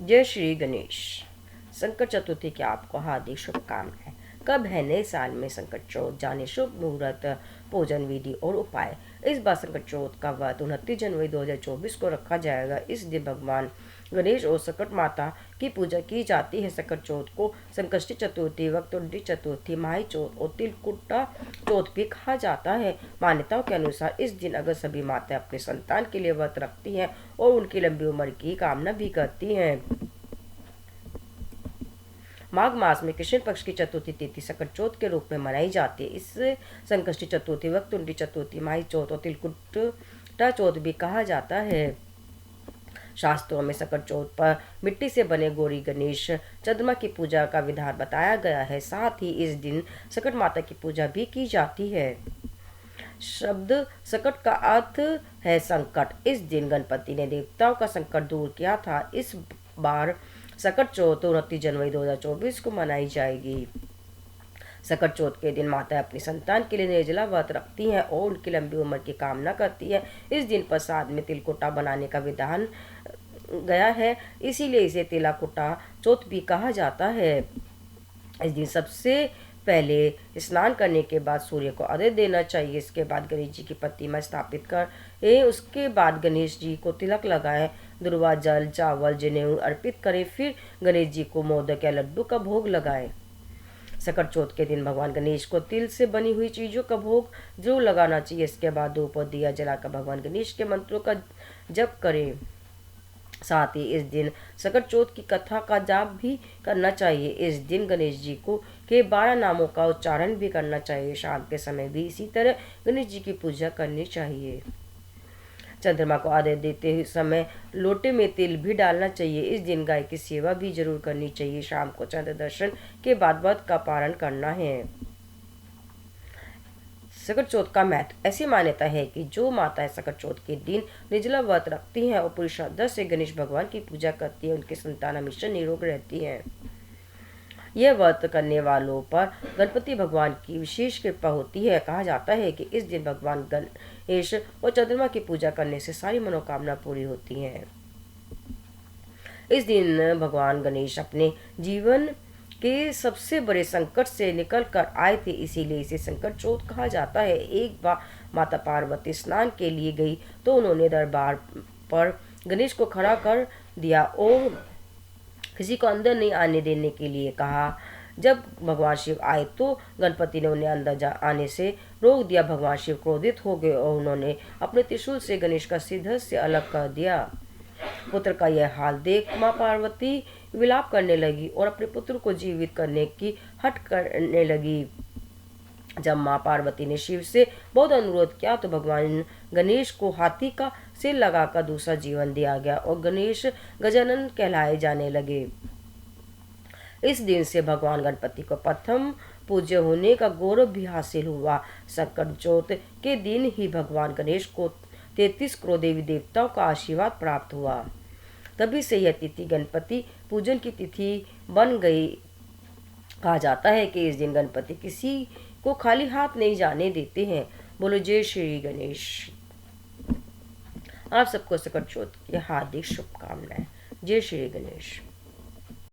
जय श्री गणेश। संकट चतुर्थी की आपको हार्दिक शुभकामनाएं। कब है नए साल में संकट चौथ, जाने शुभ मुहूर्त, पूजन विधि और उपाय। इस बार संकट चौथ का व्रत 29 जनवरी 2024 को रखा जाएगा। इस दिन भगवान गणेश और संकट माता की पूजा की जाती है। संकट चौथ को संकष्टी चतुर्थी, वक्रतुंडी चतुर्थी, माही चौथ और तिलकुटा चौथ भी कहा जाता है। मान्यताओं के अनुसार इस दिन अगर सभी माताएं अपने संतान के लिए व्रत रखती हैं और उनकी लंबी उम्र की कामना भी करती हैं। माघ मास में कृष्ण पक्ष की चतुर्थी तिथि संकट चौथ के रूप में मनाई जाती है। इस संकष्टी चतुर्थी, वक्रतुंडी चतुर्थी, माही चौथ और तिलकुटा चौथ भी कहा जाता है। शास्त्रों में संकट चौथ पर मिट्टी से बने गौरी गणेश, चंद्रमा की पूजा का विधान बताया गया है। साथ ही इस दिन संकट माता की पूजा भी की जाती है। शब्द संकट का अर्थ है संकट। इस दिन गणपति ने देवताओं का संकट दूर किया था। इस बार संकट चौथ 29 जनवरी 2024 को मनाई जाएगी। संकट चौथ के दिन माता अपनी संतान के लिए निर्जला व्रत रखती हैं और उनकी लंबी उम्र की कामना करती है। इस दिन प्रसाद में तिलकुटा बनाने का विधान गया है, इसीलिए इसे तिलकुटा चौथ भी कहा जाता है। इस दिन सबसे पहले स्नान करने के बाद सूर्य को अर्घ्य देना चाहिए। इसके बाद गणेश जी की प्रतिमा स्थापित कर उसके बाद गणेश जी को तिलक लगाएं, दुर्वा जल, चावल, जनेऊ अर्पित करें। फिर गणेश जी को मोदक या लड्डू का भोग लगाएं। संकट चौथ के दिन भगवान गणेश को तिल से बनी हुई चीजों का भोग जरूर लगाना चाहिए। इसके बाद धूप और दिया जलाकर भगवान गणेश के मंत्रों का जप करें। साथ ही इस दिन संकट चौथ की कथा का जाप भी करना चाहिए। इस दिन गणेश जी को के 12 नामों का उच्चारण भी करना चाहिए। शाम के समय भी इसी तरह गणेश जी की पूजा करनी चाहिए। चंद्रमा को अर्घ्य देते समय लोटे में तिल भी डालना चाहिए। इस दिन गाय की सेवा भी जरूर करनी चाहिए। शाम को चंद्र दर्शन के बाद व्रत का पारण करना है। संकट चौथ का महत्व। ऐसी मान्यता है कि जो माताएं संकट चौथ के दिन निर्जला व्रत रखती हैं और पूरी श्रद्धा से गणेश भगवान की पूजा करती हैं, उनकी संतान हमेशा निरोग रहती है। यह व्रत करने वालों पर गणपति भगवान की विशेष कृपा होती है। कहा जाता है कि इस दिन भगवान गणेश और चंद्रमा की पूजा करने से सारी मनोकामना पूरी होती हैं। इस दिन भगवान गणेश अपने जीवन के सबसे बड़े संकट से निकल कर आए थे, इसीलिए इसे संकट चौथ कहा जाता है। एक बार माता पार्वती स्नान के लिए गई तो उन्होंने दरबार पर गणेश को खड़ा कर दिया और किसी को अंदर नहीं आने देने के लिए कहा। जब भगवान शिव आए तो गणपति ने उन्हें अंदर आने से रोक दिया। भगवान शिव क्रोधित हो गए और उन्होंने अपने त्रिशूल से गणेश का सिर धड़ से अलग कर दिया। पुत्र का यह हाल देख माँ पार्वती विलाप करने लगी और अपने पुत्र को जीवित करने की हट करने लगी। जब माँ पार्वती ने शिव से बहुत अनुरोध किया तो भगवान गणेश को हाथी का सिर लगाकर दूसरा जीवन दिया गया और गणेश गजानन कहलाए जाने लगे। इस दिन से भगवान गणपति को प्रथम पूज्य होने का गौरव भी हासिल हुआ। संकट चौथ के दिन ही भगवान गणेश को 33 करोड़ देवी देवताओं का आशीर्वाद प्राप्त हुआ। तभी से यह तिथि गणपति पूजन की तिथि बन गई। कहा जाता है कि इस दिन गणपति किसी को खाली हाथ नहीं जाने देते हैं। बोलो जय श्री गणेश। आप सबको संकट चौथ की हार्दिक शुभकामनाएं। जय श्री गणेश।